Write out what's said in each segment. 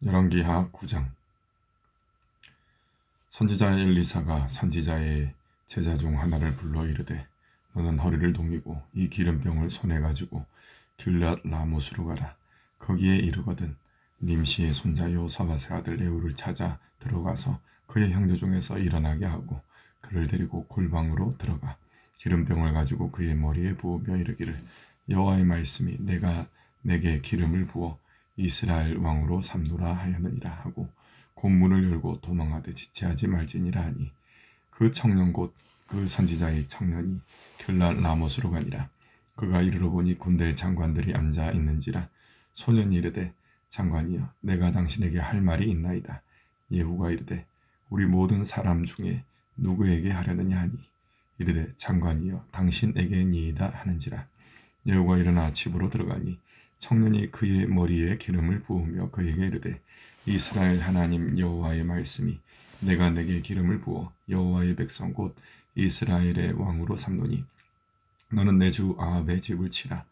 열왕기하 9장. 선지자 엘리사가 선지자의 제자 중 하나를 불러 이르되 너는 허리를 동이고 이 기름병을 손에 가지고 길랏 라못으로 가라. 거기에 이르거든 님시의 손자 요사밧의 아들 예후를 찾아 들어가서 그의 형제 중에서 일어나게 하고 그를 데리고 골방으로 들어가 기름병을 가지고 그의 머리에 부으며 이르기를 여호와의 말씀이 내가 내게 기름을 부어 이스라엘 왕으로 삼노라 하였느니라 하고 곤문을 열고 도망하되 지체하지 말지니라 하니 그 청년 곧 그 선지자의 청년이 길랏 라못으로 가니라. 그가 이르러 보니 군대 장관들이 앉아 있는지라. 소년이 이르되 장관이여 내가 당신에게 할 말이 있나이다. 예후가 이르되 우리 모든 사람 중에 누구에게 하려느냐 하니 이르되 장관이여 당신에게니이다 하는지라. 예후가 일어나 집으로 들어가니 청년이 그의 머리에 기름을 부으며 그에게 이르되 이스라엘 하나님 여호와의 말씀이 내가 내게 기름을 부어 여호와의 백성 곧 이스라엘의 왕으로 삼노니 너는 내 주 아합의 집을 치라.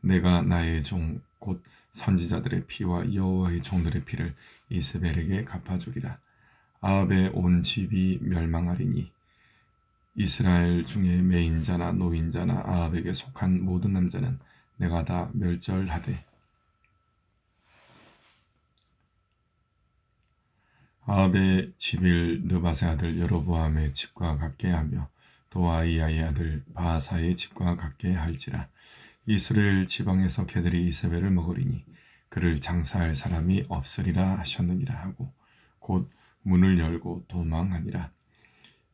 내가 나의 종 곧 선지자들의 피와 여호와의 종들의 피를 이스벨에게 갚아주리라. 아합의 온 집이 멸망하리니 이스라엘 중에 매인자나 노인자나 아합에게 속한 모든 남자는 내가 다 멸절하되 아합의 집일 느밧의 아들 여로보암의 집과 같게 하며 또 아히야의 아들 바하사의 집과 같게 할지라. 이스라엘 지방에서 개들이 이세벨을 먹으리니 그를 장사할 사람이 없으리라 하셨느니라 하고 곧 문을 열고 도망하니라.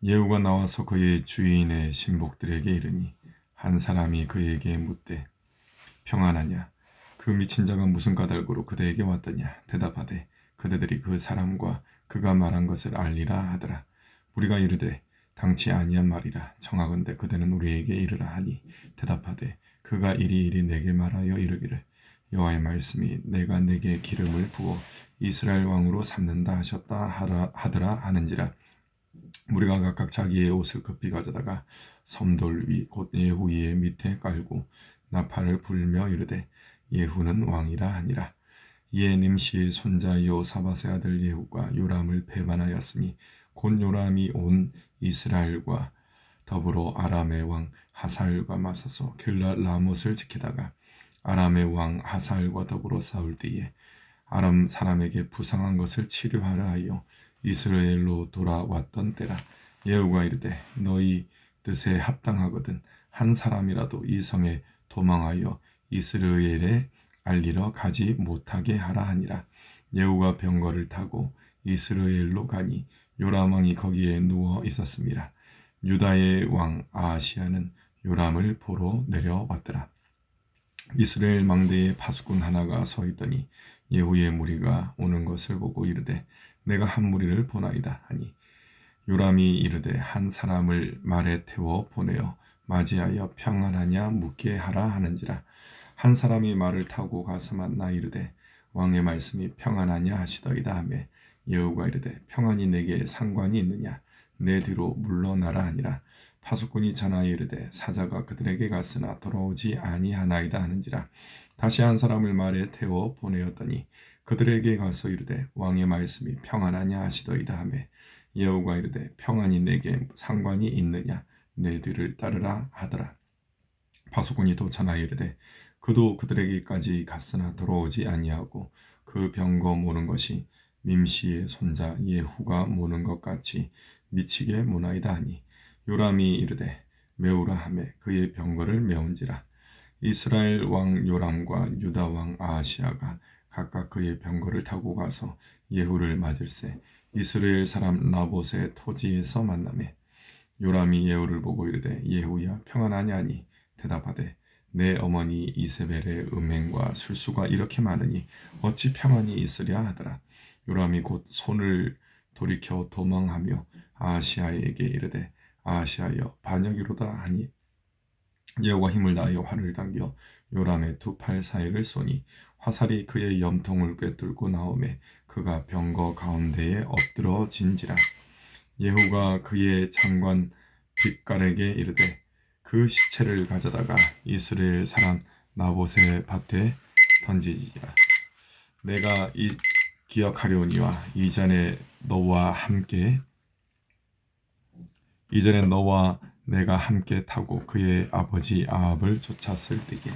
예후가 나와서 그의 주인의 신복들에게 이르니 한 사람이 그에게 묻되 평안하냐? 그 미친 자가 무슨 까닭으로 그대에게 왔더냐? 대답하되 그대들이 그 사람과 그가 말한 것을 알리라 하더라. 우리가 이르되 당치 아니한 말이라. 청하건대 그대는 우리에게 이르라 하니 대답하되 그가 이리 내게 말하여 이르기를 여호와의 말씀이 내가 내게 기름을 부어 이스라엘 왕으로 삼는다 하셨다 하더라 하는지라. 우리가 각각 자기의 옷을 급히 가져다가 섬돌 위 곧 예후의 밑에 깔고 나팔을 불며 이르되 예후는 왕이라 하니라. 이에 님시의 손자 여호사밧의 아들 예후가 요람을 배반하였으니 곧 요람이 온 이스라엘과 더불어 아람의 왕 하사엘과 맞서서 길랏 라못을 지키다가 아람의 왕 하사엘과 더불어 싸울 때에 아람 사람에게 부상한 것을 치료하려 하여 이스라엘로 돌아왔던 때라. 예후가 이르되 너희 뜻에 합당하거든 한 사람이라도 이 성에 도망하여 이스라엘에 알리러 가지 못하게 하라 하니라. 예후가 병거를 타고 이스라엘로 가니 요람 왕이 거기에 누워 있었습니다. 유다의 왕 아하시야는 요람을 보러 내려왔더라. 이스라엘 망대에 파수꾼 하나가 서 있더니 예후의 무리가 오는 것을 보고 이르되 내가 한 무리를 보나이다 하니 요람이 이르되 한 사람을 말에 태워 보내어 맞이하여 평안하냐 묻게 하라 하는지라. 한 사람이 말을 타고 가서 만나 이르되 왕의 말씀이 평안하냐 하시더이다 하며 예후가 이르되 평안이 내게 상관이 있느냐 내 뒤로 물러나라 하니라. 파수꾼이 전하여 이르되 사자가 그들에게 갔으나 돌아오지 아니하나이다 하는지라. 다시 한 사람을 말에 태워 보내었더니 그들에게 가서 이르되 왕의 말씀이 평안하냐 하시더이다 하며 예후가 이르되 평안이 내게 상관이 있느냐 내 뒤를 따르라 하더라. 파수꾼이 또 전하여 이르되 그도 그들에게까지 갔으나 돌아오지 아니하고 그 병거 모는 것이 님시의 손자 예후가 모는 것 같이 미치게 모나이다 하니 요람이 이르되 메우라 하며 그의 병거를 메운지라. 이스라엘 왕 요람과 유다 왕 아하시야가 각각 그의 병거를 타고 가서 예후를 맞을새 이스라엘 사람 나봇의 토지에서 만나매 요람이 예후를 보고 이르되 예후야 평안하냐 하니 대답하되 내 어머니 이세벨의 음행과 술수가 이렇게 많으니 어찌 평안이 있으랴 하더라. 요람이 곧 손을 돌이켜 도망하며 아하시야에게 이르되 아하시야여 반역이로다 하니 예후가 힘을 다하여 활을 당겨 요람의 두 팔 사이를 쏘니 화살이 그의 염통을 꿰뚫고 나오매 그가 병거 가운데에 엎드러진지라. 예후가 그의 장관 빗갈에게 이르되 그 시체를 가져다가 이스라엘 사람 나봇의 밭에 던지지라. 내가 이 기억하려니와 이전에 너와 내가 함께 타고 그의 아버지 아합을 쫓았을 때에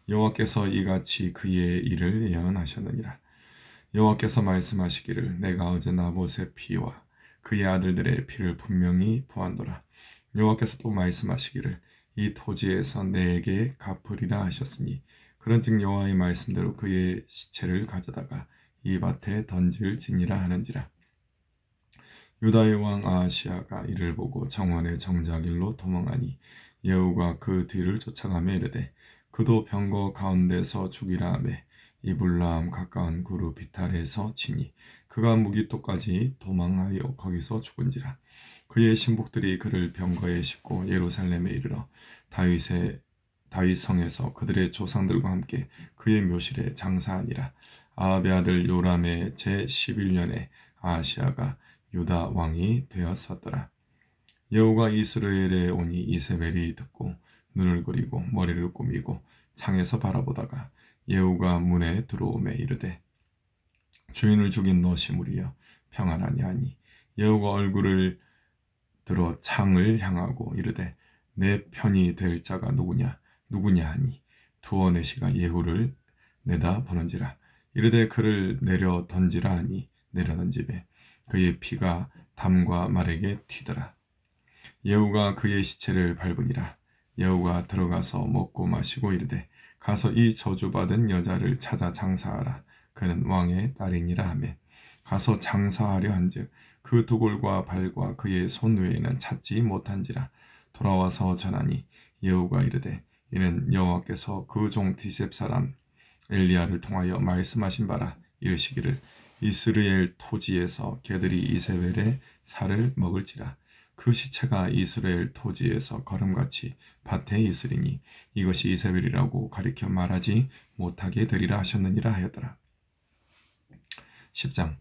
여호와께서 이같이 그의 일을 예언하셨느니라. 여호와께서 말씀하시기를 내가 어제 나봇의 피와 그의 아들들의 피를 분명히 보았노라. 여호와께서 또 말씀하시기를 이 토지에서 내게 갚으리라 하셨으니 그런즉 여호와의 말씀대로 그의 시체를 가져다가 이 밭에 던질지니라 하는지라. 유다의 왕 아하시아가 이를 보고 정원의 정자길로 도망하니 예후가 그 뒤를 쫓아가며 이르되 그도 병거 가운데서 죽이라 하매 이블라함 가까운 구루 비탈에서 치니 그가 무기토까지 도망하여 거기서 죽은지라. 그의 신복들이 그를 병거에 싣고 예루살렘에 이르러 다윗 성에서 그들의 조상들과 함께 그의 묘실에 장사하니라. 아합의 아들 요람의 제11년에 아하시아가 유다 왕이 되었었더라. 여호가 이스라엘에 오니 이세벨이 듣고 눈을 그리고 머리를 꾸미고 창에서 바라보다가 예후가 문에 들어오매 이르되 주인을 죽인 너 시므리여 평안하냐 하니 예후가 얼굴을 들어 창을 향하고 이르되 내 편이 될 자가 누구냐 하니 두어 내시가 예후를 내다 보는지라. 이르되 그를 내려 던지라 하니 내려 던지매 그의 피가 담과 말에게 튀더라. 예후가 그의 시체를 밟으니라. 예후가 들어가서 먹고 마시고 이르되 가서 이 저주받은 여자를 찾아 장사하라. 그는 왕의 딸이니라 하매 가서 장사하려 한즉 그 두골과 발과 그의 손 외에는 찾지 못한지라. 돌아와서 전하니 예후가 이르되 이는 여호와께서 그 종 디셉 사람 엘리야를 통하여 말씀하신 바라. 이르시기를 이스라엘 토지에서 개들이 이세벨의 살을 먹을지라. 그 시체가 이스라엘 토지에서 걸음같이 밭에 있으리니 이것이 이세벨이라고 가리켜 말하지 못하게 되리라 하셨느니라 하였더라. 10장.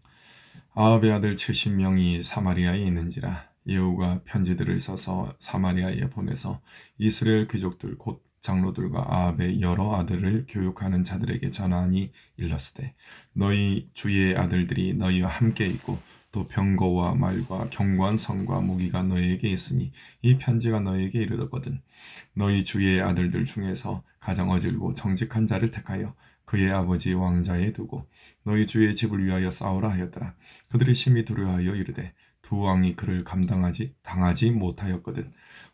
아합의 아들 70명이 사마리아에 있는지라. 예후가 편지들을 써서 사마리아에 보내서 이스라엘 귀족들 곧 장로들과 아합의 여러 아들을 교육하는 자들에게 전하니 일렀으되 너희 주의 아들들이 너희와 함께 있고 또 병거와 말과 견고한 성과 무기가 너희에게 있으니 이 편지가 너희에게 이르거든 너희 주의 아들들 중에서 가장 어질고 정직한 자를 택하여 그의 아버지 왕자에 두고 너희 주의 집을 위하여 싸우라 하였더라. 그들이 심히 두려워하여 이르되 두 왕이 그를 당하지 못하였거든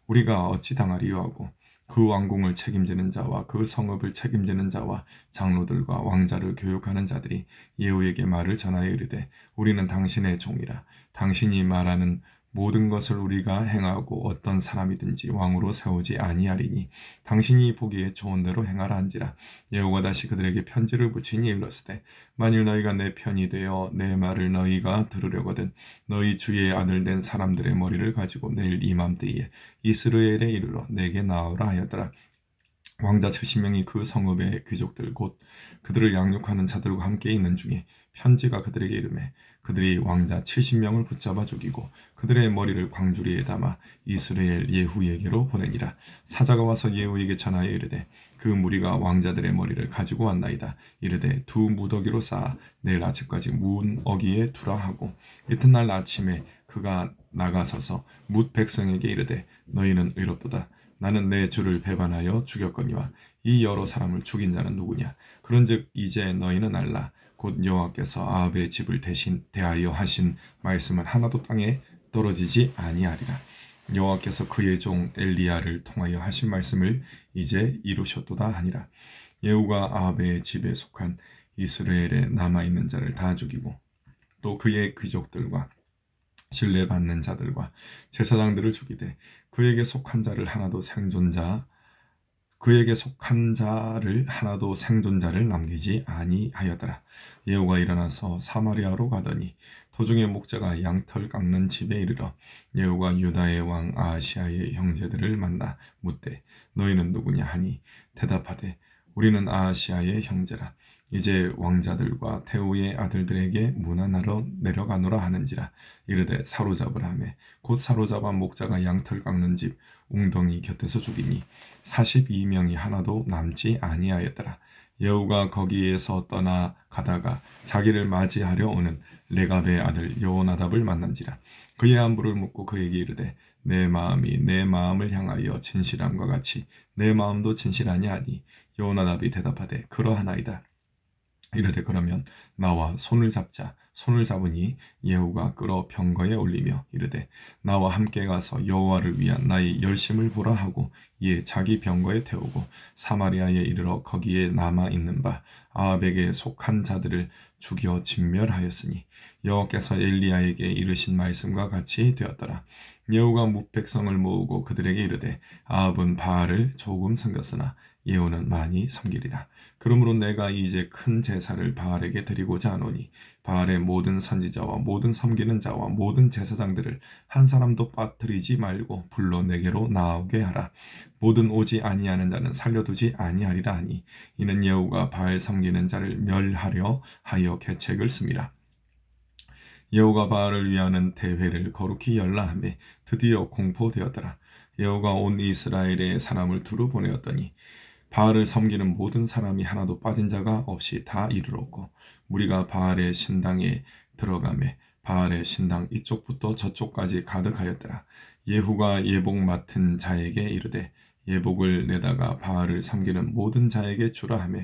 우리가 어찌 당하리요 하고 그 왕궁을 책임지는 자와 그 성읍을 책임지는 자와 장로들과 왕자를 교육하는 자들이 예후에게 말을 전하여 이르되 우리는 당신의 종이라. 당신이 말하는 모든 것을 우리가 행하고 어떤 사람이든지 왕으로 세우지 아니하리니 당신이 보기에 좋은 대로 행하라 한지라. 예후가 다시 그들에게 편지를 붙이니 일렀으되 만일 너희가 내 편이 되어 내 말을 너희가 들으려거든 너희 주의 아들 된 사람들의 머리를 가지고 내일 이맘때에 이스라엘에 이르러 내게 나오라 하였더라. 왕자 70명이 그 성읍의 귀족들 곧 그들을 양육하는 자들과 함께 있는 중에 편지가 그들에게 이르매 그들이 왕자 70명을 붙잡아 죽이고 그들의 머리를 광주리에 담아 이스라엘 예후에게로 보내니라. 사자가 와서 예후에게 전하여 이르되 그 무리가 왕자들의 머리를 가지고 왔나이다. 이르되 두 무더기로 쌓아 내일 아침까지 문 어기에 두라 하고 이튿날 아침에 그가 나가서서 뭇 백성에게 이르되 너희는 의롭도다. 나는 내 주를 배반하여 죽였거니와 이 여러 사람을 죽인 자는 누구냐. 그런즉 이제 너희는 알라. 곧 여호와께서 아합의 집을 대하여 하신 말씀은 하나도 땅에 떨어지지 아니하리라. 여호와께서 그의 종 엘리야를 통하여 하신 말씀을 이제 이루셨도다 하니라. 예후가 아합의 집에 속한 이스라엘에 남아있는 자를 다 죽이고 또 그의 귀족들과 신뢰받는 자들과 제사장들을 죽이되 그에게 속한 자를 하나도 생존자를 남기지 아니하였더라. 예후가 일어나서 사마리아로 가더니 도중에 목자가 양털 깎는 집에 이르러 예후가 유다의 왕 아하시아의 형제들을 만나 묻되 너희는 누구냐 하니 대답하되 우리는 아하시아의 형제라. 이제 왕자들과 태우의 아들들에게 문안하러 내려가노라 하는지라. 이르되 사로잡으라 하매 곧 사로잡아 목자가 양털 깎는 집 웅덩이 곁에서 죽이니 42명이 하나도 남지 아니하였더라. 여우가 거기에서 떠나 가다가 자기를 맞이하려 오는 레갑의 아들 여호나답을 만난지라. 그의 안부를 묻고 그에게 이르되 내 마음이 내 마음을 향하여 진실함과 같이 내 마음도 진실하니 하니 여호나답이 대답하되 그러하나이다. 이르되 그러면 나와 손을 잡자. 손을 잡으니 예후가 끌어 병거에 올리며 이르되 나와 함께 가서 여호와를 위한 나의 열심을 보라 하고 이에 자기 병거에 태우고 사마리아에 이르러 거기에 남아 있는 바 아합에게 속한 자들을 죽여 진멸하였으니 여호와께서 엘리야에게 이르신 말씀과 같이 되었더라. 예후가 백성을 모으고 그들에게 이르되 아합은 바알을 조금 섬겼으나 예후는 많이 섬기리라. 그러므로 내가 이제 큰 제사를 바알에게 드리고자 하노니 바알의 모든 선지자와 모든 섬기는 자와 모든 제사장들을 한 사람도 빠뜨리지 말고 불러 내게로 나오게 하라. 모든 오지 아니하는 자는 살려두지 아니하리라 하니 이는 예후가 바알 섬기는 자를 멸하려 하여 계책을 씁니다. 예후가 바알을 위하는 대회를 거룩히 열라 하며 드디어 공포되었더라. 예후가 온 이스라엘의 사람을 두루 보내었더니 바알을 섬기는 모든 사람이 하나도 빠진 자가 없이 다 이르렀고 무리가 바알의 신당에 들어가매 바알의 신당 이쪽부터 저쪽까지 가득하였더라. 예후가 예복 맡은 자에게 이르되 예복을 내다가 바알을 섬기는 모든 자에게 주라 하며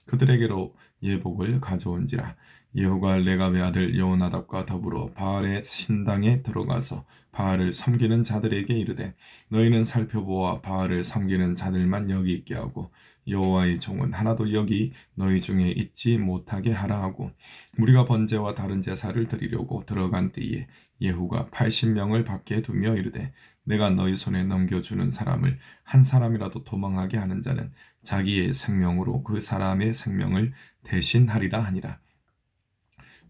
그들에게로 예복을 가져온지라. 예후가 레갑의 아들 여호나답과 더불어 바알의 신당에 들어가서 바알을 섬기는 자들에게 이르되 너희는 살펴보아 바알을 섬기는 자들만 여기 있게 하고 여호와의 종은 하나도 여기 너희 중에 있지 못하게 하라 하고 무리가 번제와 다른 제사를 드리려고 들어간 때에 예후가 80명을 밖에 두며 이르되 내가 너희 손에 넘겨주는 사람을 한 사람이라도 도망하게 하는 자는 자기의 생명으로 그 사람의 생명을 대신하리라 하니라.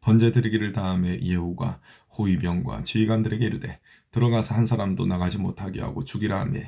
번제 드리기를 다음에 예후가 호위병과 지휘관들에게 이르되 들어가서 한 사람도 나가지 못하게 하고 죽이라 하며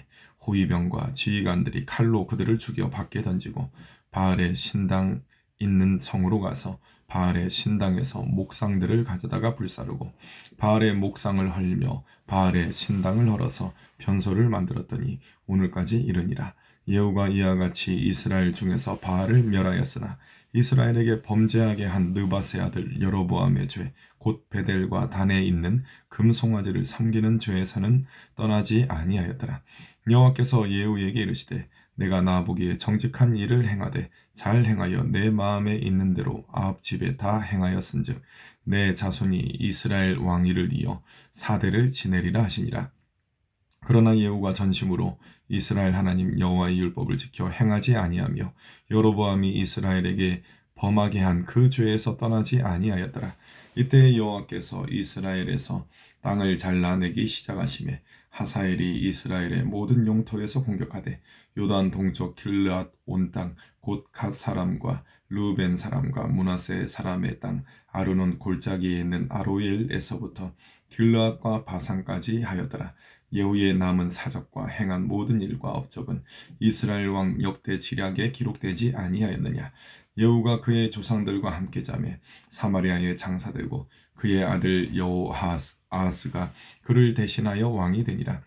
호위병과 지휘관들이 칼로 그들을 죽여 밖에 던지고 바알의 신당 있는 성으로 가서 바알의 신당에서 목상들을 가져다가 불사르고 바알의 목상을 헐며 바알의 신당을 헐어서 변소를 만들었더니 오늘까지 이르니라. 예후가 이와 같이 이스라엘 중에서 바알을 멸하였으나 이스라엘에게 범죄하게 한 느밧의 아들 여로보암의 죄 곧 베델과 단에 있는 금송아지를 섬기는 죄에서는 떠나지 아니하였더라. 여호와께서 예후에게 이르시되 내가 나보기에 정직한 일을 행하되 잘 행하여 내 마음에 있는 대로 아합 집에 다 행하였은즉 내 자손이 이스라엘 왕위를 이어 4대를 지내리라 하시니라. 그러나 예후가 전심으로 이스라엘 하나님 여호와의 율법을 지켜 행하지 아니하며 여로보암이 이스라엘에게 범하게 한 그 죄에서 떠나지 아니하였더라. 이때 여호와께서 이스라엘에서 땅을 잘라내기 시작하시매 하사엘이 이스라엘의 모든 영토에서 공격하되 요단 동쪽 길르앗 온 땅 곧 갓 사람과 루벤 사람과 므낫세 사람의 땅 아르논 골짜기에 있는 아로엘에서부터 길르앗과 바산까지 하였더라. 예후의 남은 사적과 행한 모든 일과 업적은 이스라엘 왕 역대 지략에 기록되지 아니하였느냐. 예후가 그의 조상들과 함께 자매 사마리아에 장사되고 그의 아들 여호아하스가 그를 대신하여 왕이 되니라.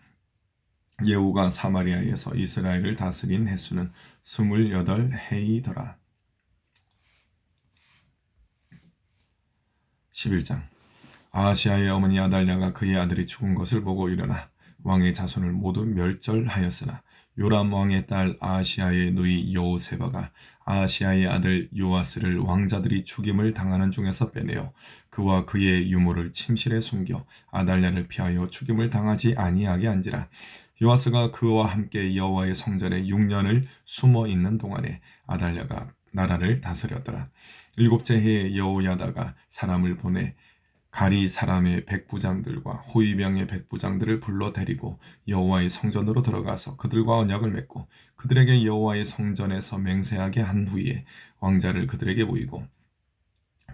예후가 사마리아에서 이스라엘을 다스린 횟수는 28해이더라. 11장. 아하시아의 어머니 아달랴가 그의 아들이 죽은 것을 보고 일어나 왕의 자손을 모두 멸절하였으나 요람 왕의 딸 아하시아의 누이 여호세바가 아하시아의 아들 요아스를 왕자들이 죽임을 당하는 중에서 빼내어 그와 그의 유모를 침실에 숨겨 아달랴를 피하여 죽임을 당하지 아니하게 한지라. 요아스가 그와 함께 여호와의 성전에 6년을 숨어 있는 동안에 아달랴가 나라를 다스렸더라. 7째 해에 여호야다가 사람을 보내 가리 사람의 백부장들과 호위병의 백부장들을 불러 데리고 여호와의 성전으로 들어가서 그들과 언약을 맺고 그들에게 여호와의 성전에서 맹세하게 한 후에 왕자를 그들에게 보이고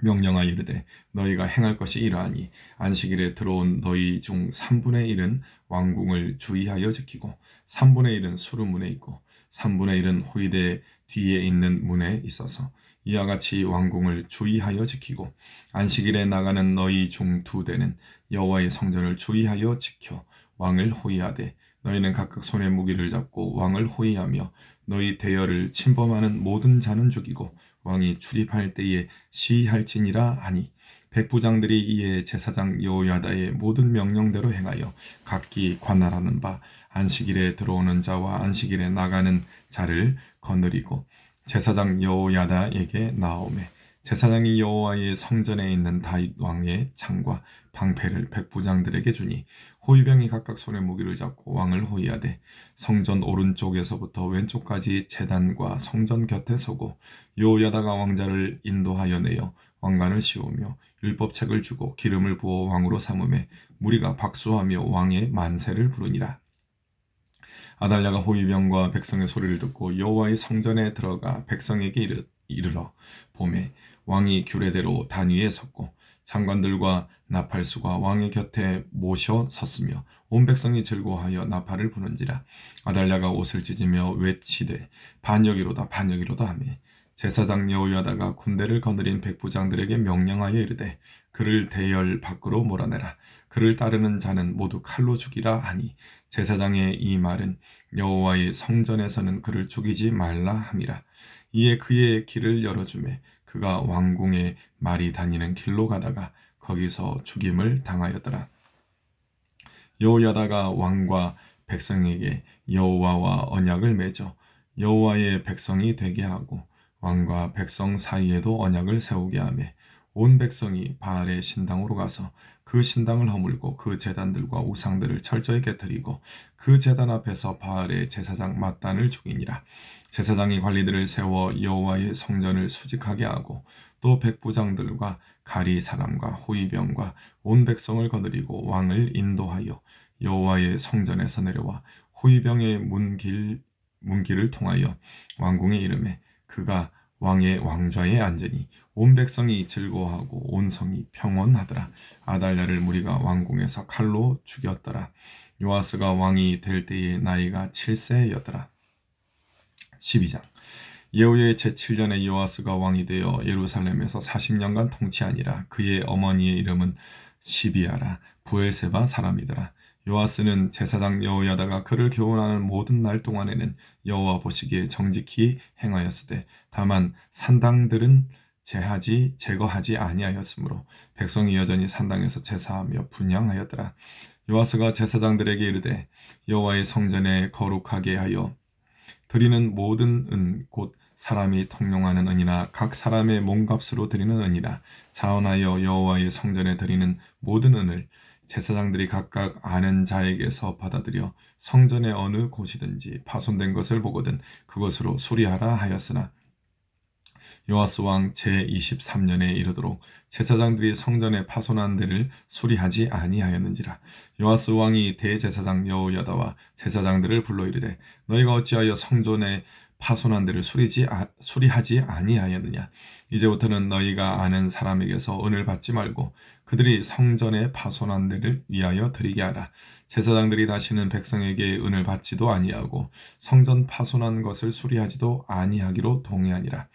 명령하여 이르되 너희가 행할 것이 이러하니 안식일에 들어온 너희 중 3분의 1은 왕궁을 주의하여 지키고 3분의 1은 수루문에 있고 3분의 1은 호위대 뒤에 있는 문에 있어서 이와 같이 왕궁을 주의하여 지키고 안식일에 나가는 너희 중 2대는 여호와의 성전을 주의하여 지켜 왕을 호위하되 너희는 각각 손에 무기를 잡고 왕을 호위하며 너희 대열을 침범하는 모든 자는 죽이고 왕이 출입할 때에 시할지니라 하니 백부장들이 이에 제사장 여호야다의 모든 명령대로 행하여 각기 관할하는 바 안식일에 들어오는 자와 안식일에 나가는 자를 거느리고 제사장 여호야다에게 나오매 제사장이 여호와의 성전에 있는 다윗 왕의 창과 방패를 백부장들에게 주니 호위병이 각각 손에 무기를 잡고 왕을 호위하되 성전 오른쪽에서부터 왼쪽까지 제단과 성전 곁에 서고 여호야다가 왕자를 인도하여 내어 왕관을 씌우며 율법책을 주고 기름을 부어 왕으로 삼음에 무리가 박수하며 왕의 만세를 부르니라. 아달랴가 호위병과 백성의 소리를 듣고 여호와의 성전에 들어가 백성에게 이르러 보매 왕이 규례대로 단 위에 섰고 장관들과 나팔수가 왕의 곁에 모셔 섰으며 온 백성이 즐거워하여 나팔을 부는지라. 아달랴가 옷을 찢으며 외치되 반역이로다 반역이로다 하며 제사장 여호야다가 군대를 거느린 백부장들에게 명령하여 이르되 그를 대열 밖으로 몰아내라. 그를 따르는 자는 모두 칼로 죽이라 하니 제사장의 이 말은 여호와의 성전에서는 그를 죽이지 말라 함이라. 이에 그의 길을 열어주매 그가 왕궁에 말이 다니는 길로 가다가 거기서 죽임을 당하였더라. 여호야다가 왕과 백성에게 여호와와 언약을 맺어 여호와의 백성이 되게 하고 왕과 백성 사이에도 언약을 세우게 하며 온 백성이 바알의 신당으로 가서 그 신당을 허물고 그 제단들과 우상들을 철저히 깨뜨리고 그 제단 앞에서 바알의 제사장 mat단을 죽이니라. 제사장이 관리들을 세워 여호와의 성전을 수직하게 하고 또 백부장들과 가리 사람과 호위병과 온 백성을 거느리고 왕을 인도하여 여호와의 성전에서 내려와 호위병의 문길을 통하여 왕궁에 이르매 그가 왕의 왕좌에 앉으니 온 백성이 즐거워하고 온 성이 평온하더라. 아달랴를 무리가 왕궁에서 칼로 죽였더라. 요아스가 왕이 될 때의 나이가 7세였더라. 12장 예후의 제7년에 요아스가 왕이 되어 예루살렘에서 40년간 통치하니라. 그의 어머니의 이름은 시비아라 부엘세바 사람이더라. 요아스는 제사장 여호야다가 그를 교훈하는 모든 날 동안에는 여호와 보시기에 정직히 행하였으되 다만 산당들은 제거하지 아니하였으므로 백성이 여전히 산당에서 제사하며 분향하였더라. 요아스가 제사장들에게 이르되 여호와의 성전에 거룩하게 하여 드리는 모든 은 곧 사람이 통용하는 은이나 각 사람의 몸값으로 드리는 은이나 자원하여 여호와의 성전에 드리는 모든 은을 제사장들이 각각 아는 자에게서 받아들여 성전의 어느 곳이든지 파손된 것을 보거든 그것으로 수리하라 하였으나 요아스 왕 제23년에 이르도록 제사장들이 성전에 파손한 데를 수리하지 아니하였는지라. 요아스 왕이 대제사장 여호야다와 제사장들을 불러 이르되 너희가 어찌하여 성전에 파손한 데를 수리하지 아니하였느냐. 이제부터는 너희가 아는 사람에게서 은을 받지 말고 그들이 성전에 파손한 데를 위하여 드리게 하라. 제사장들이 다시는 백성에게 은을 받지도 아니하고 성전 파손한 것을 수리하지도 아니하기로 동의하니라.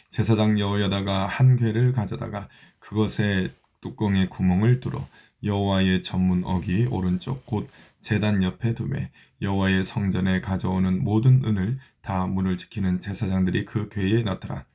제사장 여호야다가 한 궤를 가져다가 그것에 뚜껑에 구멍을 뚫어 여호와의 전문어기 오른쪽 곧 제단 옆에 두매 여호와의 성전에 가져오는 모든 은을 다 문을 지키는 제사장들이 그 궤에 넣더라.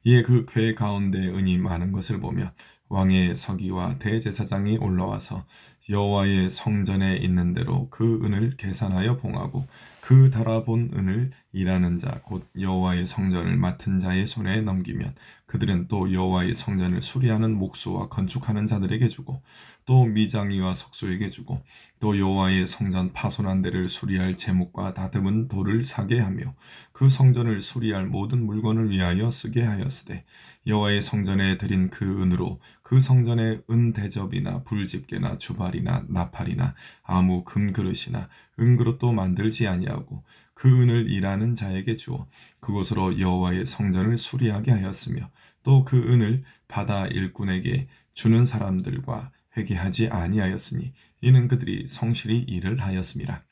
이에 그 궤 가운데 은이 많은 것을 보며 왕의 서기와 대제사장이 올라와서 여호와의 성전에 있는 대로 그 은을 계산하여 봉하고 그 달아본 은을 일하는 자 곧 여호와의 성전을 맡은 자의 손에 넘기면 그들은 또 여호와의 성전을 수리하는 목수와 건축하는 자들에게 주고 또 미장이와 석수에게 주고 또 여호와의 성전 파손한 데를 수리할 제목과 다듬은 돌을 사게 하며 그 성전을 수리할 모든 물건을 위하여 쓰게 하였으되 여호와의 성전에 드린 그 은으로 그 성전의 은 대접이나 불집게나 주발이나 나팔이나 아무 금그릇이나 은그릇도 만들지 아니하고 그 은을 일하는 자에게 주어 그곳으로 여호와의 성전을 수리하게 하였으며 또 그 은을 바다 일꾼에게 주는 사람들과 회개하지 아니하였으니 이는 그들이 성실히 일을 하였음이라.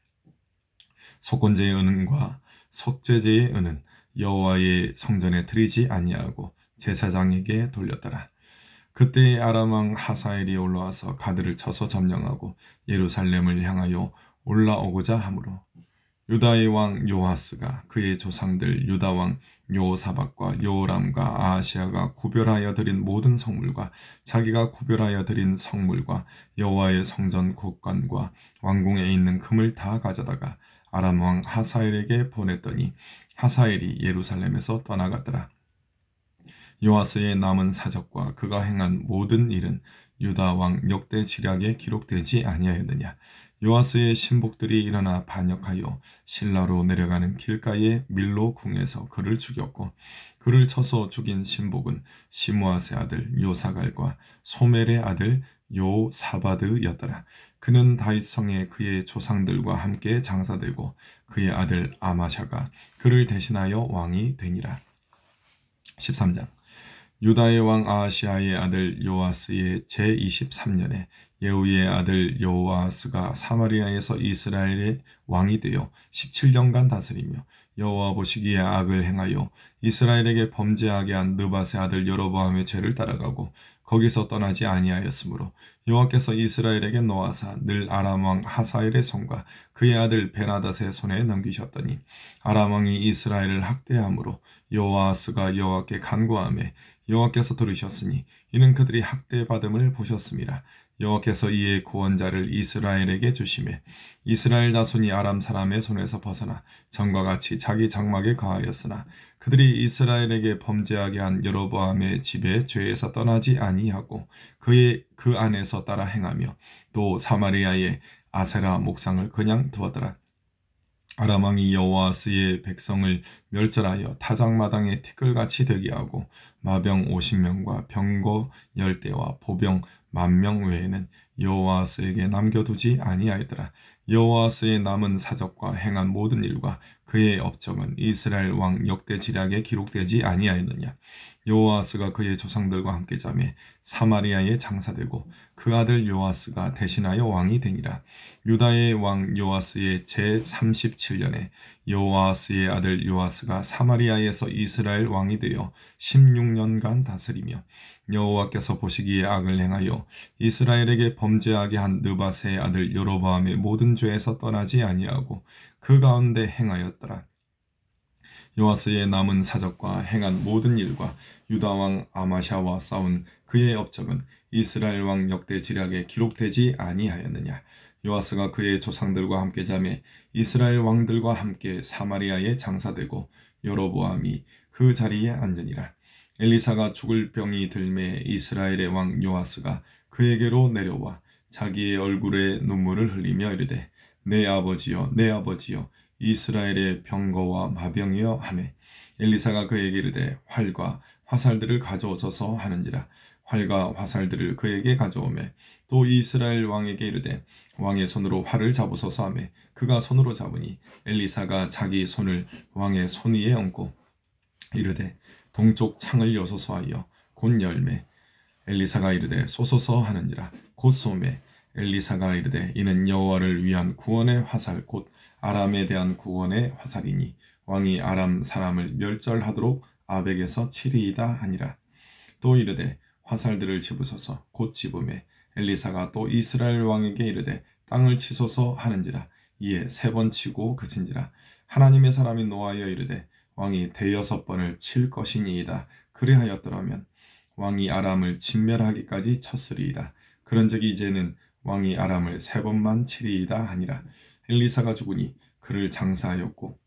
속건제의 은과 속죄제의 은은 여호와의 성전에 드리지 아니하고 제사장에게 돌렸더라. 그때의 아람 왕 하사엘이 올라와서 가드를 쳐서 점령하고 예루살렘을 향하여 올라오고자 하므로 유다의 왕 요아스가 그의 조상들 유다 왕 요사박과 요람과 아하시아가 구별하여 드린 모든 성물과 자기가 구별하여 드린 성물과 여호와의 성전 곳간과 왕궁에 있는 금을 다 가져다가 아람 왕 하사엘에게 보냈더니 하사엘이 예루살렘에서 떠나갔더라. 요아스의 남은 사적과 그가 행한 모든 일은 유다 왕 역대 지략에 기록되지 아니하였느냐. 요아스의 신복들이 일어나 반역하여 신라로 내려가는 길가의 밀로 궁에서 그를 죽였고 그를 쳐서 죽인 신복은 시므아스의 아들 요사갈과 소멜의 아들 요사바드였더라. 그는 다윗성에 그의 조상들과 함께 장사되고 그의 아들 아마샤가 그를 대신하여 왕이 되니라. 13장 유다의 왕 아하시아의 아들 요아스의 제23년에 예후의 아들 요아스가 사마리아에서 이스라엘의 왕이 되어 17년간 다스리며 여호와 보시기에 악을 행하여 이스라엘에게 범죄하게 한 느밧의 아들 여로보암의 죄를 따라가고 거기서 떠나지 아니하였으므로 여호와께서 이스라엘에게 놓아사 늘 아람 왕 하사엘의 손과 그의 아들 베나닷의 손에 넘기셨더니 아람 왕이 이스라엘을 학대함으로 요아스가 여호와께 간구하매 여호와께서 들으셨으니 이는 그들이 학대받음을 보셨음이라. 여호와께서 이의 구원자를 이스라엘에게 주시매 이스라엘 자손이 아람 사람의 손에서 벗어나 전과 같이 자기 장막에 거하였으나 그들이 이스라엘에게 범죄하게 한 여로보암의 집에 죄에서 떠나지 아니하고 그 안에서 따라 행하며 또 사마리아의 아세라 목상을 그냥 두었더라. 아람 왕이 여호아스의 백성을 멸절하여 타작마당에 티끌같이 되게 하고 마병 50명과 병거 10대와 보병 10,000명 외에는 여호아스에게 남겨두지 아니하였더라. 여호아스의 남은 사적과 행한 모든 일과 그의 업적은 이스라엘 왕 역대 지략에 기록되지 아니하였느냐. 여호아스가 그의 조상들과 함께 자매 사마리아에 장사되고 그 아들 요아스가 대신하여 왕이 되니라. 유다의 왕 요아스의 제37년에 요아스의 아들 요아스가 사마리아에서 이스라엘 왕이 되어 16년간 다스리며 여호와께서 보시기에 악을 행하여 이스라엘에게 범죄하게 한 느밧의 아들 여로보암의 모든 죄에서 떠나지 아니하고 그 가운데 행하였더라. 요아스의 남은 사적과 행한 모든 일과 유다 왕 아마샤와 싸운 그의 업적은 이스라엘 왕 역대 지략에 기록되지 아니하였느냐. 요아스가 그의 조상들과 함께 자매 이스라엘 왕들과 함께 사마리아에 장사되고 여로보암이 그 자리에 앉으니라. 엘리사가 죽을 병이 들매 이스라엘의 왕 요아스가 그에게로 내려와 자기의 얼굴에 눈물을 흘리며 이르되 내 아버지여 내 아버지여 이스라엘의 병거와 마병이여 하매 엘리사가 그에게 이르되 활과 화살들을 가져오소서 하는지라. 활과 화살들을 그에게 가져오매 또 이스라엘 왕에게 이르되 왕의 손으로 활을 잡으소서 하매 그가 손으로 잡으니 엘리사가 자기 손을 왕의 손 위에 얹고 이르되 동쪽 창을 여소서 하여 곧 열매 엘리사가 이르되 쏘소서 하는지라. 곧 쏘매 엘리사가 이르되 이는 여호와를 위한 구원의 화살 곧 아람에 대한 구원의 화살이니 왕이 아람 사람을 멸절하도록 아벡에서 치리이다 하니라. 또 이르되 화살들을 집으소서 곧 집음에 엘리사가 또 이스라엘 왕에게 이르되 땅을 치소서 하는지라. 이에 3번 치고 그친지라. 하나님의 사람이 노하여 이르되 왕이 6번을 칠 것이니이다. 그리하였더라면 왕이 아람을 진멸하기까지 쳤으리이다. 그런즉 이제는 왕이 아람을 3번만 치리이다 하니라. 엘리사가 죽으니 그를 장사하였고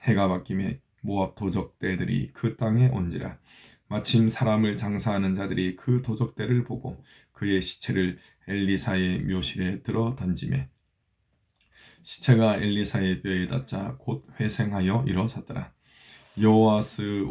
해가 바뀌매 모압 도적대들이 그 땅에 온지라. 마침 사람을 장사하는 자들이 그 도적대를 보고 그의 시체를 엘리사의 묘실에 들어 던지매 시체가 엘리사의 뼈에 닿자 곧 회생하여 일어섰더라. 요아스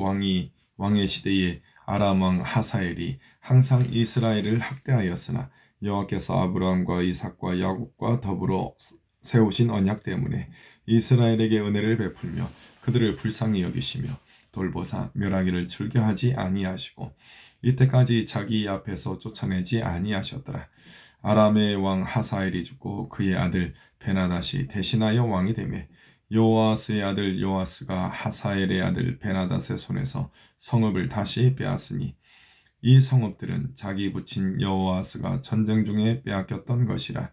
왕의 시대에 아람 왕 하사엘이 항상 이스라엘을 학대하였으나 여호와께서 아브라함과 이삭과 야곱과 더불어 세우신 언약 때문에 이스라엘에게 은혜를 베풀며 그들을 불쌍히 여기시며 돌보사 멸하기를 즐겨하지 아니하시고 이때까지 자기 앞에서 쫓아내지 아니하셨더라. 아람의 왕 하사엘이 죽고 그의 아들 베나닷이 대신하여 왕이 되매 요아스의 아들 요아스가 하사엘의 아들 베나닷의 손에서 성읍을 다시 빼앗으니 이 성읍들은 자기 부친 여호아스가 전쟁 중에 빼앗겼던 것이라.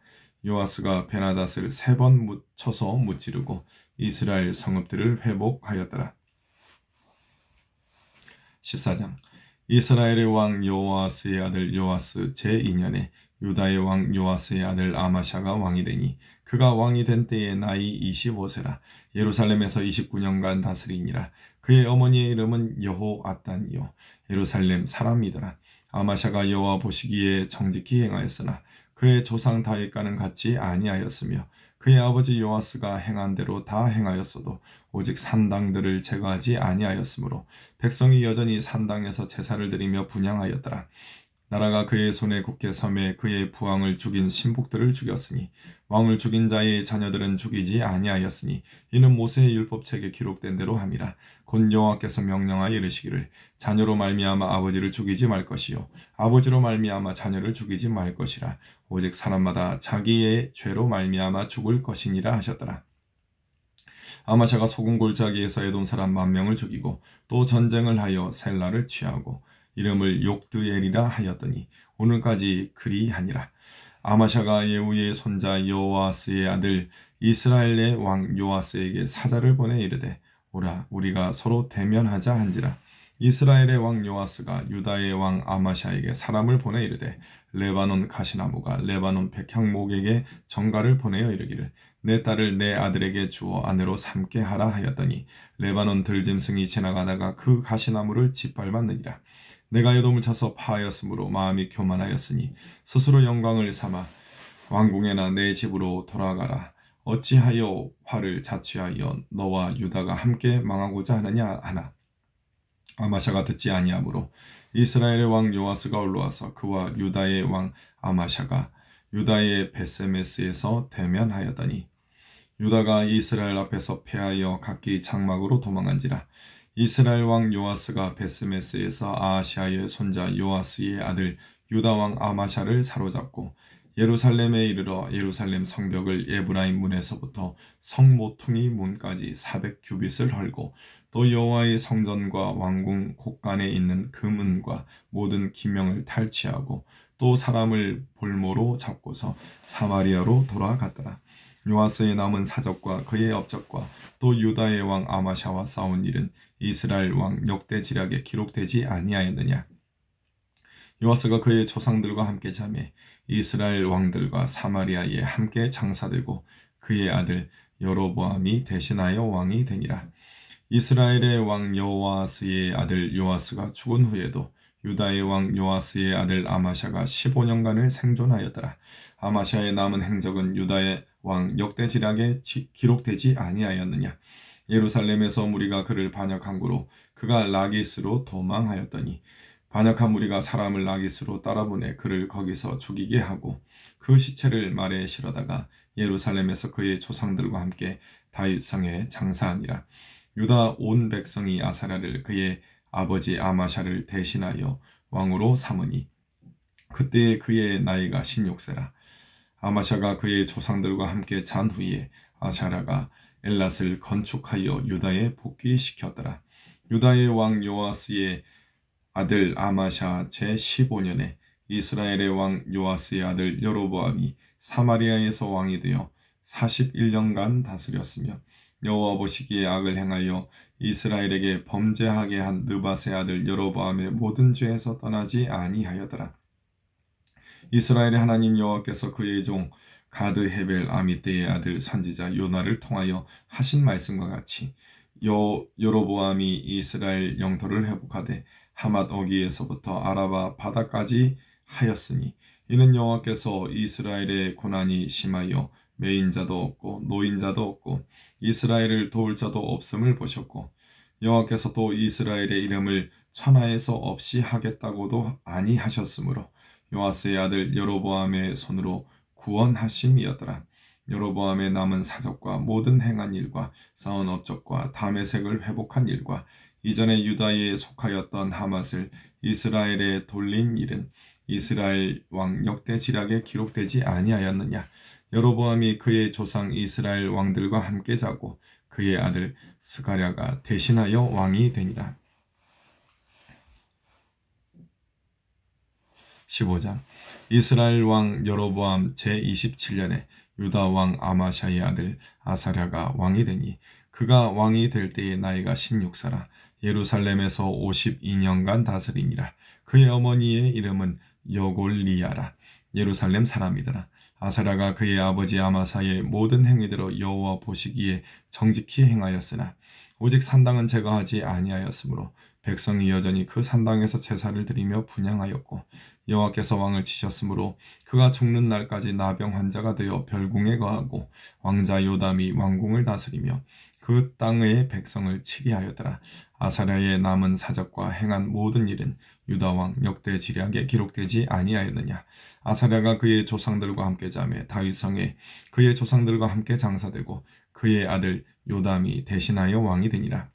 요아스가 베나닷을 3번 쳐서 무찌르고 이스라엘 성읍들을 회복하였더라. 14장. 이스라엘의 왕 요아스의 아들 요아스 제2년에 유다의 왕 요아스의 아들 아마샤가 왕이 되니 그가 왕이 된 때에 나이 25세라. 예루살렘에서 29년간 다스리니라. 그의 어머니의 이름은 여호아단이요 예루살렘 사람이더라. 아마샤가 여호와 보시기에 정직히 행하였으나 그의 조상 다윗과는 같지 아니하였으며 그의 아버지 요아스가 행한 대로 다 행하였어도 오직 산당들을 제거하지 아니하였으므로 백성이 여전히 산당에서 제사를 드리며 분향하였더라. 나라가 그의 손에 굳게 섬에 그의 부왕을 죽인 신복들을 죽였으니 왕을 죽인 자의 자녀들은 죽이지 아니하였으니 이는 모세의 율법책에 기록된 대로 함이라. 곧 여호와께서 명령하여 이르시기를 자녀로 말미암아 아버지를 죽이지 말 것이요 아버지로 말미암아 자녀를 죽이지 말 것이라. 오직 사람마다 자기의 죄로 말미암아 죽을 것이니라 하셨더라. 아마샤가 소금 골짜기에서 에돔 사람 10,000명을 죽이고 또 전쟁을 하여 셀라를 취하고 이름을 욕드엘이라 하였더니 오늘까지 그리하니라. 아마샤가 예후의 손자 요아스의 아들 이스라엘의 왕 요아스에게 사자를 보내 이르되 오라 우리가 서로 대면하자 한지라. 이스라엘의 왕 요아스가 유다의 왕 아마샤에게 사람을 보내 이르되 레바논 가시나무가 레바논 백향목에게 전가를 보내어 이르기를 내 딸을 내 아들에게 주어 아내로 삼게 하라 하였더니 레바논 들짐승이 지나가다가 그 가시나무를 짓밟았느니라. 내가 에돔을 쳐서 파하였으므로 마음이 교만하였으니 스스로 영광을 삼아 왕궁에나 내 집으로 돌아가라. 어찌하여 화를 자취하여 너와 유다가 함께 망하고자 하느냐 하나. 아마샤가 듣지 아니하므로 이스라엘의 왕 요아스가 올라와서 그와 유다의 왕 아마샤가 유다의 베세메스에서 대면하였더니 유다가 이스라엘 앞에서 패하여 각기 장막으로 도망한지라. 이스라엘 왕 요아스가 베스메스에서 아하시아의 손자 요아스의 아들 유다 왕 아마샤를 사로잡고 예루살렘에 이르러 예루살렘 성벽을 에브라임 문에서부터 성모퉁이 문까지 400규빗을 헐고 또 여호와의 성전과 왕궁 곳간에 있는 금은과 모든 기명을 탈취하고 또 사람을 볼모로 잡고서 사마리아로 돌아갔더라. 요아스의 남은 사적과 그의 업적과 또 유다의 왕 아마샤와 싸운 일은 이스라엘 왕 역대지략에 기록되지 아니하였느냐. 요아스가 그의 조상들과 함께 자매 이스라엘 왕들과 사마리아에 함께 장사되고 그의 아들 여로보암이 대신하여 왕이 되니라. 이스라엘의 왕 요아스의 아들 요아스가 죽은 후에도 유다의 왕 요아스의 아들 아마샤가 15년간을 생존하였더라. 아마샤의 남은 행적은 유다의 왕 역대지략에 기록되지 아니하였느냐. 예루살렘에서 무리가 그를 반역한 고로 그가 라기스로 도망하였더니 반역한 무리가 사람을 라기스로 따라보내 그를 거기서 죽이게 하고 그 시체를 말에 실어다가 예루살렘에서 그의 조상들과 함께 다윗성에 장사하니라. 유다 온 백성이 아사랴를 그의 아버지 아마샤를 대신하여 왕으로 삼으니 그때에 그의 나이가 16세라. 아마샤가 그의 조상들과 함께 잔 후에 아사랴가 엘랏을 건축하여 유다에 복귀시켰더라. 유다의 왕 요아스의 아들 아마샤 제15년에 이스라엘의 왕 요아스의 아들 여로보암이 사마리아에서 왕이 되어 41년간 다스렸으며 여호와 보시기에 악을 행하여 이스라엘에게 범죄하게 한 느밧의 아들 여로보암의 모든 죄에서 떠나지 아니하였더라. 이스라엘의 하나님 여호와께서 그의 종 가드 헤벨 아미떼의 아들 선지자 요나를 통하여 하신 말씀과 같이 여로보암이 이스라엘 영토를 회복하되 하맛 어기에서부터 아라바 바다까지 하였으니 이는 여호와께서 이스라엘의 고난이 심하여 매인자도 없고 노인자도 없고 이스라엘을 도울 자도 없음을 보셨고 여호와께서 또 이스라엘의 이름을 천하에서 없이 하겠다고도 아니하셨으므로 요아스의 아들 여로보암의 손으로 구원하심이었더라. 여로보암의 남은 사적과 모든 행한 일과 쌓은 업적과 다메섹을 회복한 일과 이전에 유다에 속하였던 하맛을 이스라엘에 돌린 일은 이스라엘 왕 역대지략에 기록되지 아니하였느냐. 여로보암이 그의 조상 이스라엘 왕들과 함께 자고 그의 아들 스가랴가 대신하여 왕이 되니라. 15장. 이스라엘 왕 여로보암 제27년에 유다 왕 아마샤의 아들 아사랴가 왕이 되니 그가 왕이 될 때의 나이가 16세라. 예루살렘에서 52년간 다스리니라. 그의 어머니의 이름은 여골리야라. 예루살렘 사람이더라. 아사랴가 그의 아버지 아마사의 모든 행위대로 여호와 보시기에 정직히 행하였으나 오직 산당은 제거하지 아니하였으므로 백성이 여전히 그 산당에서 제사를 드리며 분향하였고 여호와께서 왕을 치셨으므로 그가 죽는 날까지 나병 환자가 되어 별궁에 거하고 왕자 요담이 왕궁을 다스리며 그 땅의 백성을 치리하였더라. 아사랴의 남은 사적과 행한 모든 일은 유다왕 역대 지략에 기록되지 아니하였느냐. 아사랴가 그의 조상들과 함께 자매 다윗성에 그의 조상들과 함께 장사되고 그의 아들 요담이 대신하여 왕이 되니라.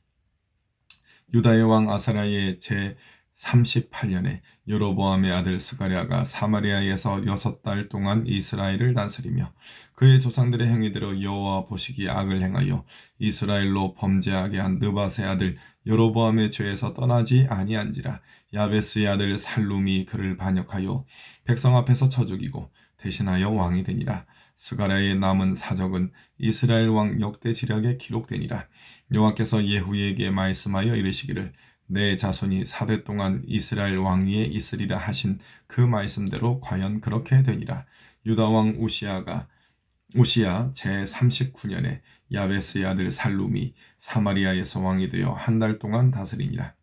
유다의 왕 아사랴의 제38년에 여로보암의 아들 스가랴가 사마리아에서 6달 동안 이스라엘을 다스리며 그의 조상들의 행위대로 여호와 보시기에 악을 행하여 이스라엘로 범죄하게 한 느밧의 아들 여로보암의 죄에서 떠나지 아니한지라. 야베스의 아들 살룸이 그를 반역하여 백성 앞에서 쳐 죽이고 대신하여 왕이 되니라. 스가랴의 남은 사적은 이스라엘 왕 역대 지략에 기록되니라. 여호와께서 예후에게 말씀하여 이르시기를 내 자손이 4대 동안 이스라엘 왕위에 있으리라 하신 그 말씀대로 과연 그렇게 되니라. 유다 왕 우시야 제39년에 야베스의 아들 살룸이 사마리아에서 왕이 되어 한 달 동안 다스리니라.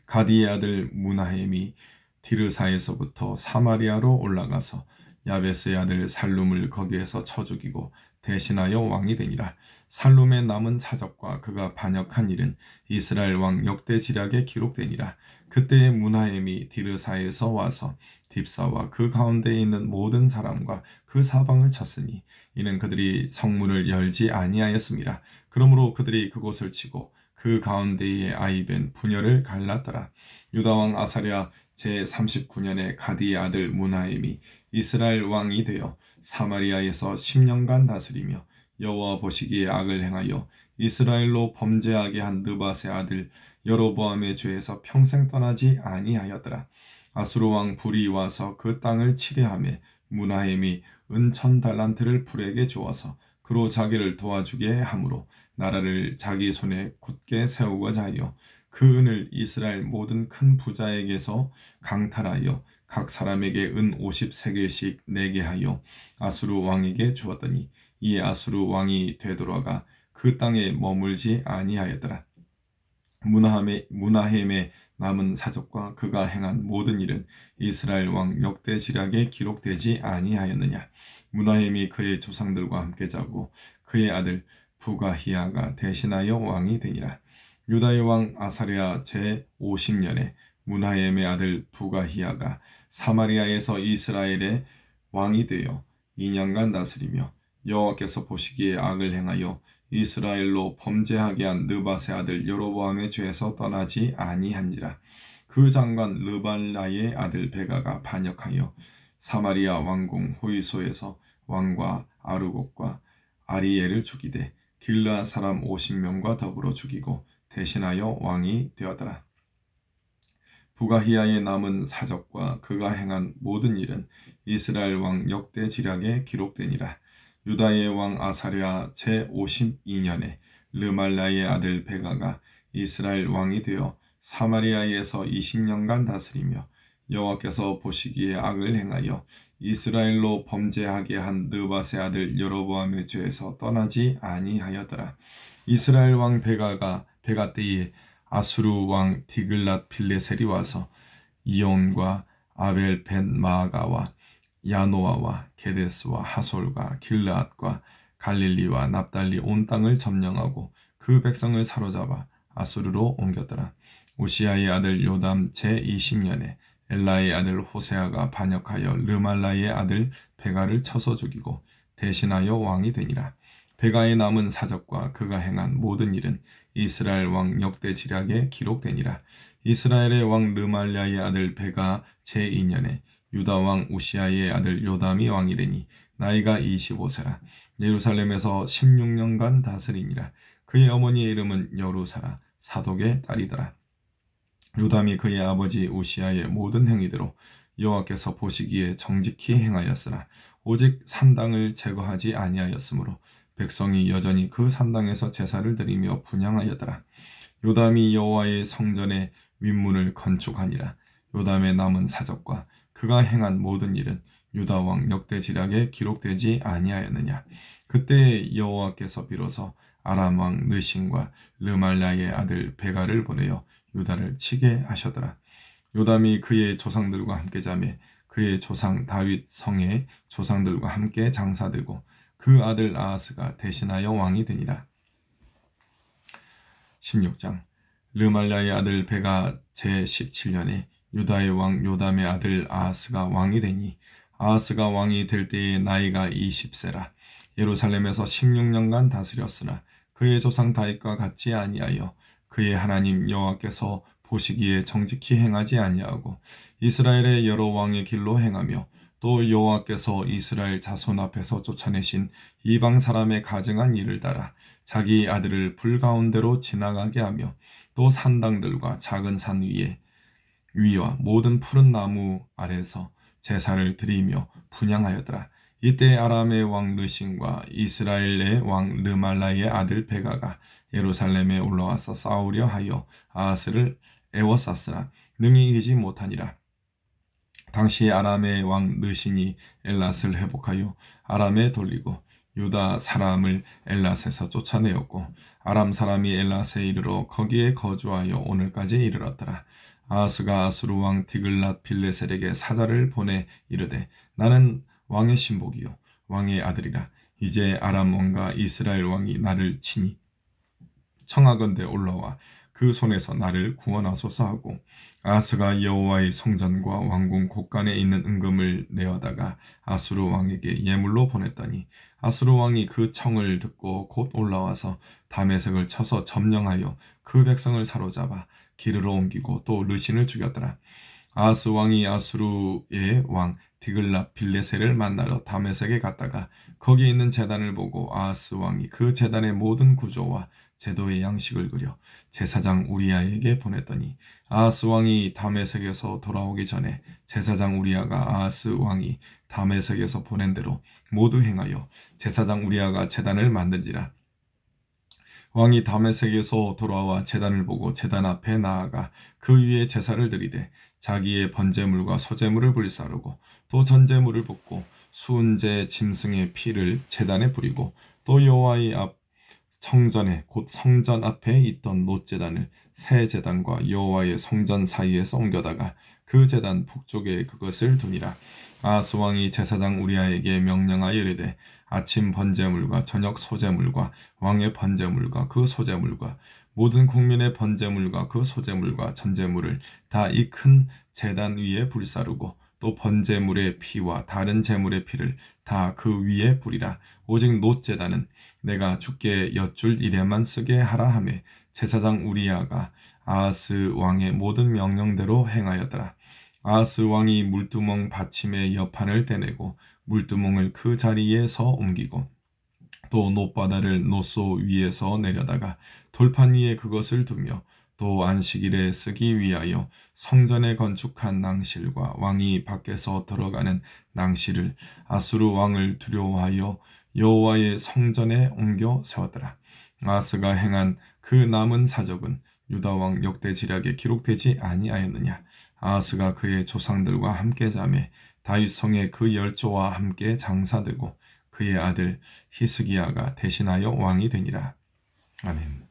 가디의 아들 무나헴이 디르사에서부터 사마리아로 올라가서 야베스의 아들 살룸을 거기에서 쳐 죽이고 대신하여 왕이 되니라. 살룸의 남은 사적과 그가 반역한 일은 이스라엘 왕 역대 지략에 기록되니라. 그때의 무나헴이 디르사에서 와서 딥사와 그 가운데에 있는 모든 사람과 그 사방을 쳤으니 이는 그들이 성문을 열지 아니하였음이라. 그러므로 그들이 그곳을 치고 그 가운데에 아이벤 분열을 갈랐더라. 유다왕 아사랴 제39년에 가디의 아들 무나헴이 이스라엘 왕이 되어 사마리아에서 10년간 다스리며 여호와 보시기에 악을 행하여 이스라엘로 범죄하게 한 느밧의 아들 여로보암의 죄에서 평생 떠나지 아니하였더라. 아수르 왕 불이 와서 그 땅을 치려하며 무나헴이 은 1000달란트를 불에게 주어서 그로 자기를 도와주게 하므로 나라를 자기 손에 굳게 세우고자 하여 그 은을 이스라엘 모든 큰 부자에게서 강탈하여 각 사람에게 은 50세겔씩 내게 하여 아수르 왕에게 주었더니 이에 아수르 왕이 되돌아가 그 땅에 머물지 아니하였더라. 무나헴의 남은 사적과 그가 행한 모든 일은 이스라엘 왕 역대 지략에 기록되지 아니하였느냐. 무나헴이 그의 조상들과 함께 자고 그의 아들 부가히야가 대신하여 왕이 되니라. 유다의 왕 아사랴 제50년에 무나헴의 아들 부가히야가 사마리아에서 이스라엘의 왕이 되어 2년간 다스리며 여호와께서 보시기에 악을 행하여 이스라엘로 범죄하게 한 느밧의 아들 여로보암의 죄에서 떠나지 아니한지라. 그 장관 르발라의 아들 베가가 반역하여 사마리아 왕궁 호이소에서 왕과 아르곡과 아리엘을 죽이되 길르앗 사람 50명과 더불어 죽이고 대신하여 왕이 되었더라. 부가히야의 남은 사적과 그가 행한 모든 일은 이스라엘 왕 역대 지략에 기록되니라. 유다의 왕 아사랴 제52년에 르말라의 아들 베가가 이스라엘 왕이 되어 사마리아에서 20년간 다스리며 여호와께서 보시기에 악을 행하여 이스라엘로 범죄하게 한 느밧의 아들 여로보암의 죄에서 떠나지 아니하였더라. 이스라엘 왕 베가 때에 아수르 왕 디글랏 필레셀이 와서 이온과 아벨 벤 마아가와 야노아와 게데스와 하솔과 길르앗과 갈릴리와 납달리 온 땅을 점령하고 그 백성을 사로잡아 아수르로 옮겼더라. 우시야의 아들 요담 제20년에 엘라의 아들 호세아가 반역하여 르말라의 아들 베가를 쳐서 죽이고 대신하여 왕이 되니라. 베가의 남은 사적과 그가 행한 모든 일은 이스라엘 왕 역대 지략에 기록되니라. 이스라엘의 왕 르말라의 아들 베가 제2년에 유다 왕 우시야의 아들 요담이 왕이 되니 나이가 25세라. 예루살렘에서 16년간 다스리니라. 그의 어머니의 이름은 여루사라 사독의 딸이더라. 요담이 그의 아버지 우시야의 모든 행위대로 여호와께서 보시기에 정직히 행하였으나 오직 산당을 제거하지 아니하였으므로 백성이 여전히 그 산당에서 제사를 드리며 분향하였더라. 요담이 여호와의 성전의 윗문을 건축하니라. 요담의 남은 사적과 그가 행한 모든 일은 유다 왕 역대지략에 기록되지 아니하였느냐. 그때 여호와께서 비로소 아람 왕 르신과 르말랴의 아들 베가를 보내어 유다를 치게 하셨더라. 요담이 그의 조상들과 함께 자매 그의 조상 다윗 성의 조상들과 함께 장사되고 그 아들 아하스가 대신하여 왕이 되니라. 16장. 르말랴의 아들 베가 제17년에 유다의 왕 요담의 아들 아하스가 왕이 되니 아하스가 왕이 될 때의 나이가 20세라. 예루살렘에서 16년간 다스렸으나 그의 조상 다윗과 같지 아니하여 그의 하나님 여호와께서 보시기에 정직히 행하지 아니하고 이스라엘의 여러 왕의 길로 행하며 또 여호와께서 이스라엘 자손 앞에서 쫓아내신 이방 사람의 가증한 일을 따라 자기 아들을 불 가운데로 지나가게 하며 또 산당들과 작은 산 위와 모든 푸른 나무 아래서 제사를 드리며 분향하였더라. 이때 아람의 왕 르신과 이스라엘의 왕 르말라의 아들 베가가 예루살렘에 올라와서 싸우려 하여 아하스를 애워쌌으나 능히 이기지 못하니라. 당시 아람의 왕 르신이 엘랏을 회복하여 아람에 돌리고 유다 사람을 엘랏에서 쫓아내었고 아람 사람이 엘랏에 이르러 거기에 거주하여 오늘까지 이르렀더라. 아하스가 아수르 왕 디글랏 빌레셀에게 사자를 보내 이르되 나는 왕의 신복이요 왕의 아들이라. 이제 아람 왕과 이스라엘 왕이 나를 치니 청하건대 올라와 그 손에서 나를 구원하소서 하고 아하스가 여호와의 성전과 왕궁 곳간에 있는 은금을 내어다가 아수르 왕에게 예물로 보냈더니 아수르 왕이 그 청을 듣고 곧 올라와서 다메섹을 쳐서 점령하여 그 백성을 사로잡아 기르러 옮기고 또 르신을 죽였더라. 아하스 왕이 아수르의 왕 디글랏 빌레셀을 만나러 다메섹에 갔다가 거기 있는 제단을 보고 아하스 왕이 그 제단의 모든 구조와 제도의 양식을 그려 제사장 우리야에게 보냈더니 아하스 왕이 다메섹에서 돌아오기 전에 제사장 우리야가 아하스 왕이 다메섹에서 보낸 대로 모두 행하여 제사장 우리야가 제단을 만든지라. 왕이 다메섹에서 돌아와 제단을 보고 제단 앞에 나아가 그 위에 제사를 드리되 자기의 번제물과 소제물을 불사르고 또 전제물을 붓고 수은제 짐승의 피를 제단에 뿌리고 또 여호와의 앞 성전에 곧 성전 앞에 있던 놋제단을 새 제단과 여호와의 성전 사이에서 옮겨다가 그 제단 북쪽에 그것을 두니라. 아하스 왕이 제사장 우리야에게 명령하여 이르되 아침 번제물과 저녁 소제물과 왕의 번제물과 그 소제물과 모든 국민의 번제물과 그 소제물과 전제물을 다 이 큰 제단 위에 불사르고 또 번제물의 피와 다른 제물의 피를 다 그 위에 뿌리라. 오직 놋제단은 내가 주께 여쭐 일에만 쓰게 하라 하매 제사장 우리야가 아하스 왕의 모든 명령대로 행하였더라. 아하스 왕이 물두멍 받침의 여판을 떼내고 물두멍을 그 자리에서 옮기고 또 놋바다를 놋소 위에서 내려다가 돌판 위에 그것을 두며 또 안식일에 쓰기 위하여 성전에 건축한 낭실과 왕이 밖에서 들어가는 낭실을 아수르 왕을 두려워하여 여호와의 성전에 옮겨 세웠더라. 아하스가 행한 그 남은 사적은 유다 왕 역대지략에 기록되지 아니하였느냐. 아하스가 그의 조상들과 함께 자매 다윗 성의 그 열조와 함께 장사되고 그의 아들 히스기야가 대신하여 왕이 되니라. 아멘.